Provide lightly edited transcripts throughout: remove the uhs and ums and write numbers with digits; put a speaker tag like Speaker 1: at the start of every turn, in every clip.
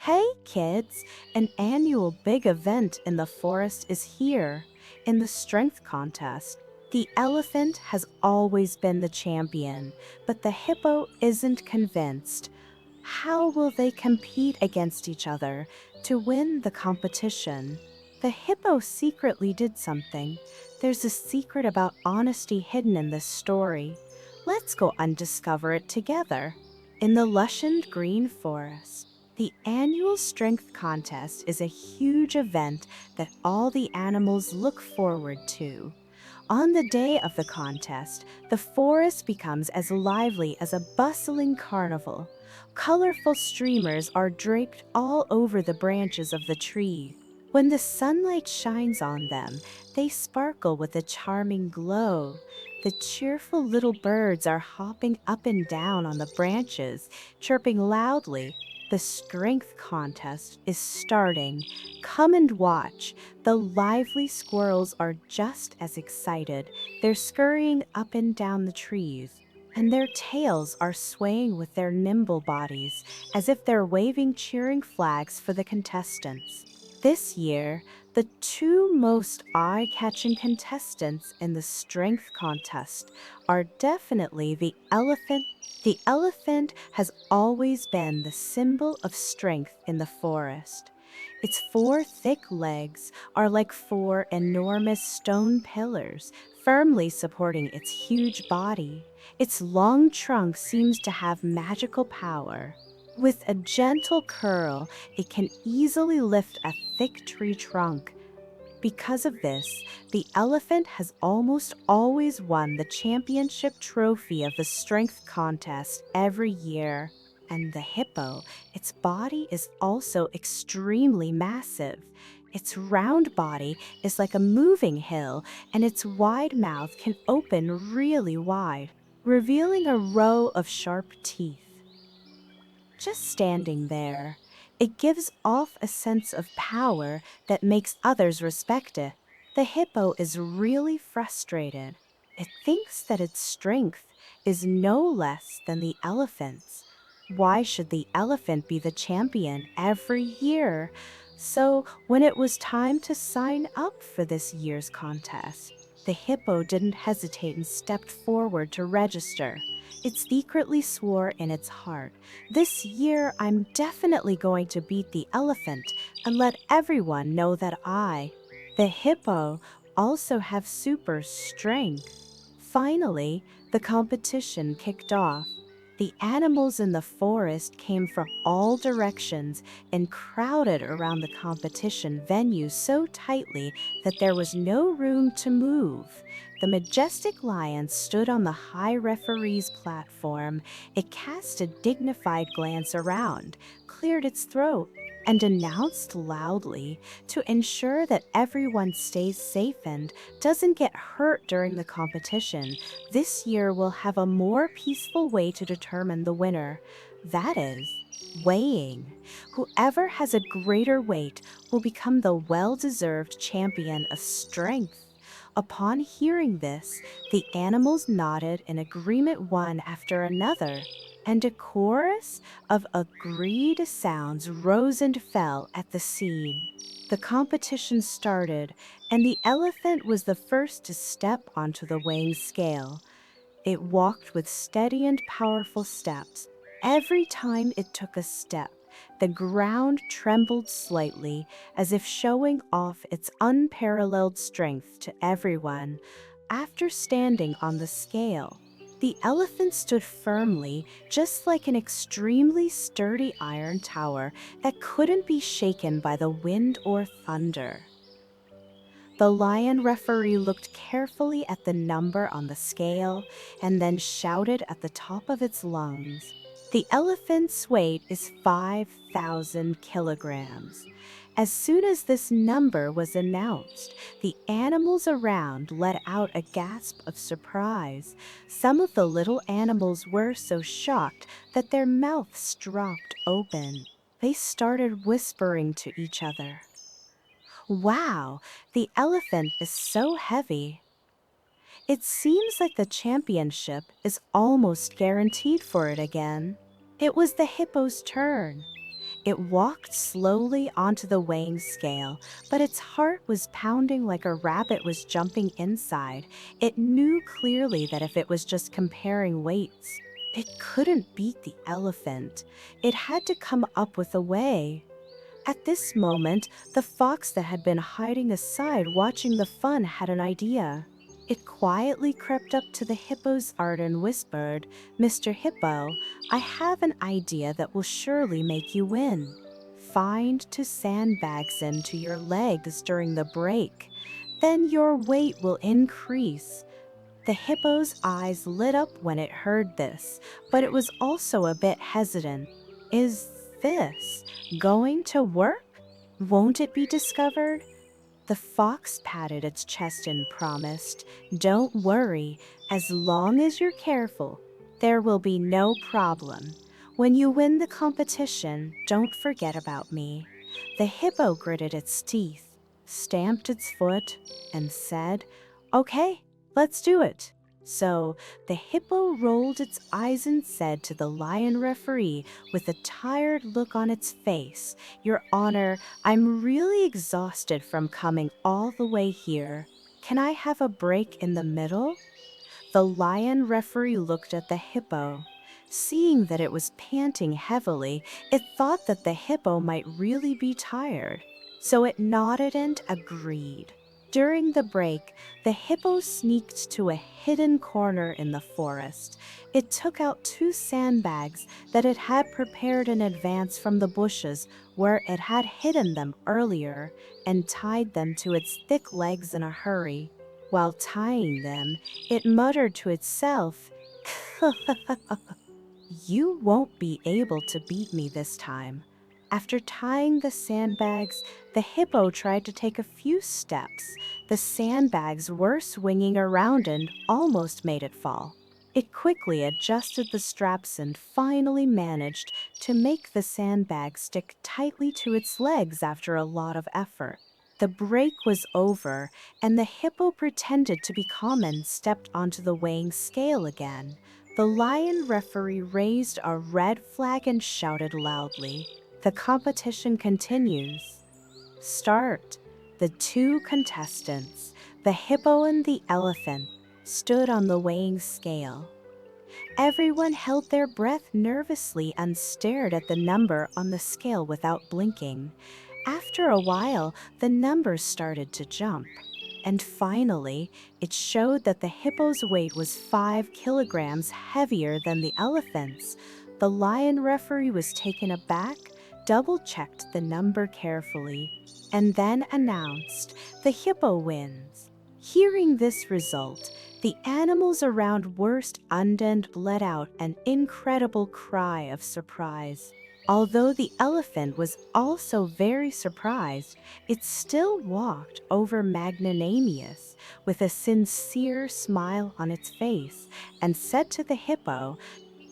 Speaker 1: Hey kids, an annual big event in the forest is here. In the strength contest, the elephant has always been the champion, but the hippo isn't convinced. How will they compete against each other to win the competition? The hippo secretly did something. There's a secret about honesty hidden in this story. Let's go undiscover it together. In the lushened green forest, the annual strength contest is a huge event that all the animals look forward to. On the day of the contest, the forest becomes as lively as a bustling carnival. Colorful streamers are draped all over the branches of the tree. When the sunlight shines on them, they sparkle with a charming glow. The cheerful little birds are hopping up and down on the branches, chirping loudly. The strength contest is starting. Come and watch. The lively squirrels are just as excited. They're scurrying up and down the trees, and their tails are swaying with their nimble bodies, as if they're waving cheering flags for the contestants. This year, the two most eye-catching contestants in the strength contest are definitely the elephant. The elephant has always been the symbol of strength in the forest. Its four thick legs are like four enormous stone pillars, firmly supporting its huge body. Its long trunk seems to have magical power. With a gentle curl, it can easily lift a thick tree trunk. Because of this, the elephant has almost always won the championship trophy of the strength contest every year. And the hippo, its body is also extremely massive. Its round body is like a moving hill, and its wide mouth can open really wide, revealing a row of sharp teeth. Just standing there, it gives off a sense of power that makes others respect it. The hippo is really frustrated. It thinks that its strength is no less than the elephant's. Why should the elephant be the champion every year? So, when it was time to sign up for this year's contest, the hippo didn't hesitate and stepped forward to register. It secretly swore in its heart, "This year I'm definitely going to beat the elephant and let everyone know that the hippo, also have super strength." Finally, the competition kicked off. The animals in the forest came from all directions and crowded around the competition venue so tightly that there was no room to move. The majestic lion stood on the high referee's platform. It cast a dignified glance around, cleared its throat, and announced loudly, "To ensure that everyone stays safe and doesn't get hurt during the competition, this year we'll have a more peaceful way to determine the winner. That is, weighing. Whoever has a greater weight will become the well-deserved champion of strength." Upon hearing this, the animals nodded in agreement one after another, and a chorus of agreed sounds rose and fell at the scene. The competition started, and the elephant was the first to step onto the weighing scale. It walked with steady and powerful steps. Every time it took a step, the ground trembled slightly, as if showing off its unparalleled strength to everyone. After standing on the scale, the elephant stood firmly, just like an extremely sturdy iron tower that couldn't be shaken by the wind or thunder. The lion referee looked carefully at the number on the scale and then shouted at the top of its lungs, "The elephant's weight is 5,000 kilograms." As soon as this number was announced, the animals around let out a gasp of surprise. Some of the little animals were so shocked that their mouths dropped open. They started whispering to each other, "Wow, the elephant is so heavy." It seems like the championship is almost guaranteed for it again. It was the hippo's turn. It walked slowly onto the weighing scale, but its heart was pounding like a rabbit was jumping inside. It knew clearly that if it was just comparing weights, it couldn't beat the elephant. It had to come up with a way. At this moment, the fox that had been hiding aside watching the fun had an idea. It quietly crept up to the hippo's art and whispered, "Mr. Hippo, I have an idea that will surely make you win. Find two sandbags into your legs during the break. Then your weight will increase." The hippo's eyes lit up when it heard this, but it was also a bit hesitant. Is this going to work? Won't it be discovered? The fox patted its chest and promised, "Don't worry, as long as you're careful, there will be no problem. When you win the competition, don't forget about me." The hippo gritted its teeth, stamped its foot, and said, "Okay, let's do it." So the hippo rolled its eyes and said to the lion referee with a tired look on its face, "Your Honor, I'm really exhausted from coming all the way here. Can I have a break in the middle?" The lion referee looked at the hippo. Seeing that it was panting heavily, it thought that the hippo might really be tired. So it nodded and agreed. During the break, the hippo sneaked to a hidden corner in the forest. It took out two sandbags that it had prepared in advance from the bushes where it had hidden them earlier and tied them to its thick legs in a hurry. While tying them, it muttered to itself, "You won't be able to beat me this time." After tying the sandbags, the hippo tried to take a few steps. The sandbags were swinging around and almost made it fall. It quickly adjusted the straps and finally managed to make the sandbag stick tightly to its legs after a lot of effort. The break was over, and the hippo pretended to be calm and stepped onto the weighing scale again. The lion referee raised a red flag and shouted loudly, "The competition continues. Start." The two contestants, the hippo and the elephant, stood on the weighing scale. Everyone held their breath nervously and stared at the number on the scale without blinking. After a while, the numbers started to jump. And finally, it showed that the hippo's weight was 5 kilograms heavier than the elephant's. The lion referee was taken aback, double-checked the number carefully, and then announced, "The hippo wins." Hearing this result, the animals around Worst Undend let out an incredible cry of surprise. Although the elephant was also very surprised, it still walked over magnanimous with a sincere smile on its face and said to the hippo,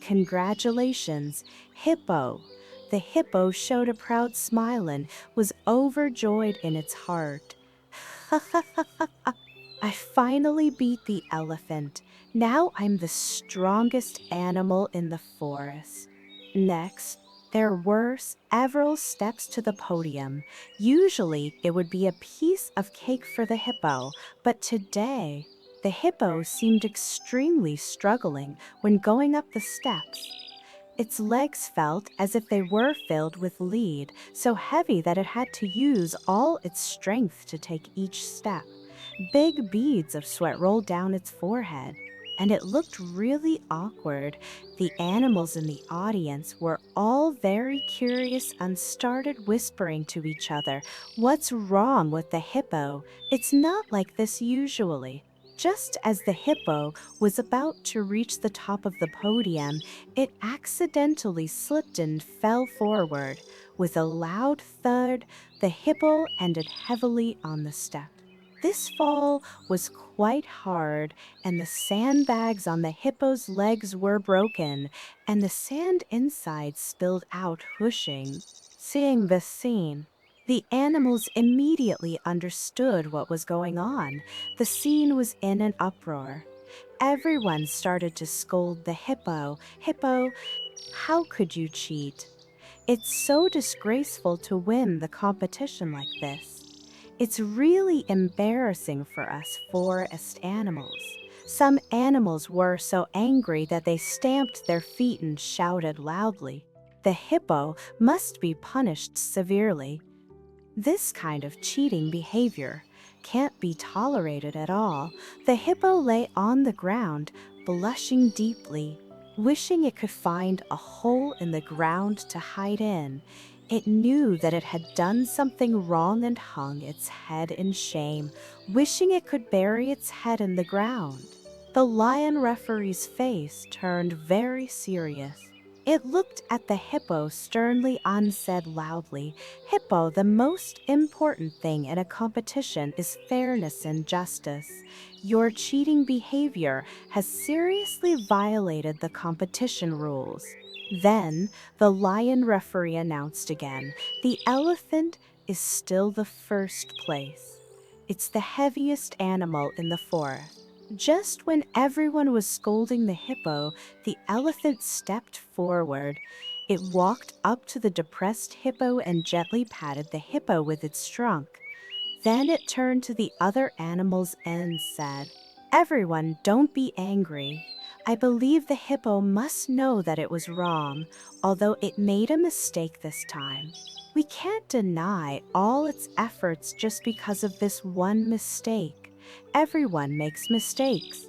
Speaker 1: "Congratulations, Hippo." The hippo showed a proud smile and was overjoyed in its heart. "I finally beat the elephant. Now I'm the strongest animal in the forest." Next, there were several steps to the podium. Usually, it would be a piece of cake for the hippo, but today, the hippo seemed extremely struggling when going up the steps. Its legs felt as if they were filled with lead, so heavy that it had to use all its strength to take each step. Big beads of sweat rolled down its forehead, and it looked really awkward. The animals in the audience were all very curious and started whispering to each other, "What's wrong with the hippo? It's not like this usually." Just as the hippo was about to reach the top of the podium, it accidentally slipped and fell forward. With a loud thud, the hippo ended heavily on the step. This fall was quite hard, and the sandbags on the hippo's legs were broken, and the sand inside spilled out whooshing. Seeing this scene, the animals immediately understood what was going on. The scene was in an uproar. Everyone started to scold the hippo. "Hippo, how could you cheat? It's so disgraceful to win the competition like this. It's really embarrassing for us forest animals. Some animals were so angry that they stamped their feet and shouted loudly. The hippo must be punished severely. This kind of cheating behavior can't be tolerated at all. The hippo lay on the ground, blushing deeply, wishing it could find a hole in the ground to hide in. It knew that it had done something wrong and hung its head in shame, wishing it could bury its head in the ground. The lion referee's face turned very serious. It looked at the hippo sternly and said loudly, "Hippo, the most important thing in a competition is fairness and justice. Your cheating behavior has seriously violated the competition rules." Then the lion referee announced again, "The elephant is still the first place. It's the heaviest animal in the forest." Just when everyone was scolding the hippo, the elephant stepped forward. It walked up to the depressed hippo and gently patted the hippo with its trunk. Then it turned to the other animals and said, "Everyone, don't be angry. I believe the hippo must know that it was wrong, although it made a mistake this time. We can't deny all its efforts just because of this one mistake. Everyone makes mistakes.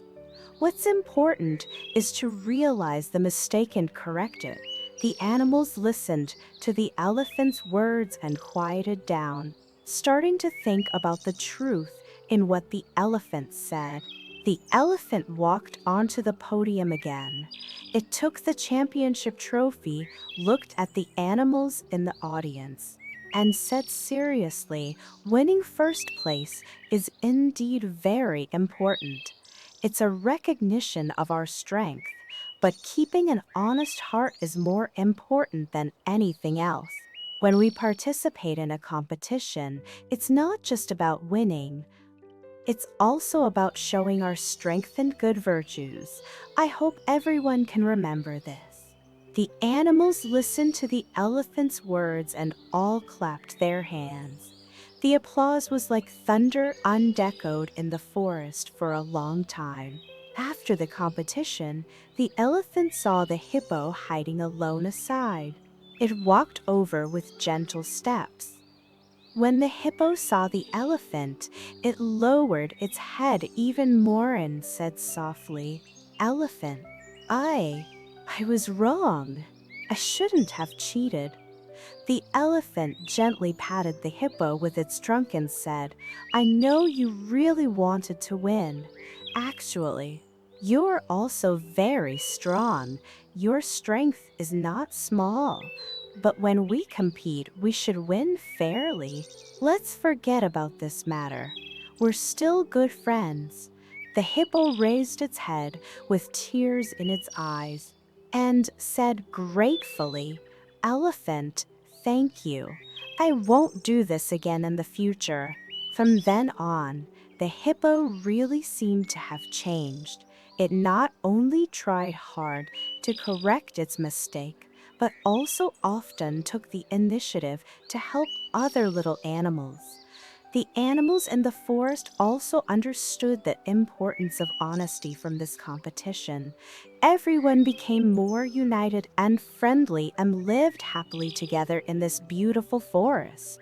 Speaker 1: What's important is to realize the mistake and correct it." The animals listened to the elephant's words and quieted down, starting to think about the truth in what the elephant said. The elephant walked onto the podium again. It took the championship trophy, looked at the animals in the audience, and said seriously, "Winning first place is indeed very important. It's a recognition of our strength, but keeping an honest heart is more important than anything else. When we participate in a competition, it's not just about winning. It's also about showing our strength and good virtues. I hope everyone can remember this." The animals listened to the elephant's words and all clapped their hands. The applause was like thunder undecoed in the forest for a long time. After the competition, the elephant saw the hippo hiding alone aside. It walked over with gentle steps. When the hippo saw the elephant, it lowered its head even more and said softly, "Elephant, I was wrong. I shouldn't have cheated." The elephant gently patted the hippo with its trunk and said, "I know you really wanted to win. Actually, you're also very strong. Your strength is not small. But when we compete, we should win fairly. Let's forget about this matter. We're still good friends." The hippo raised its head with tears in its eyes and said gratefully, "Elephant, thank you. I won't do this again in the future." From then on, the hippo really seemed to have changed. It not only tried hard to correct its mistake, but also often took the initiative to help other little animals. The animals in the forest also understood the importance of honesty from this competition. Everyone became more united and friendly and lived happily together in this beautiful forest.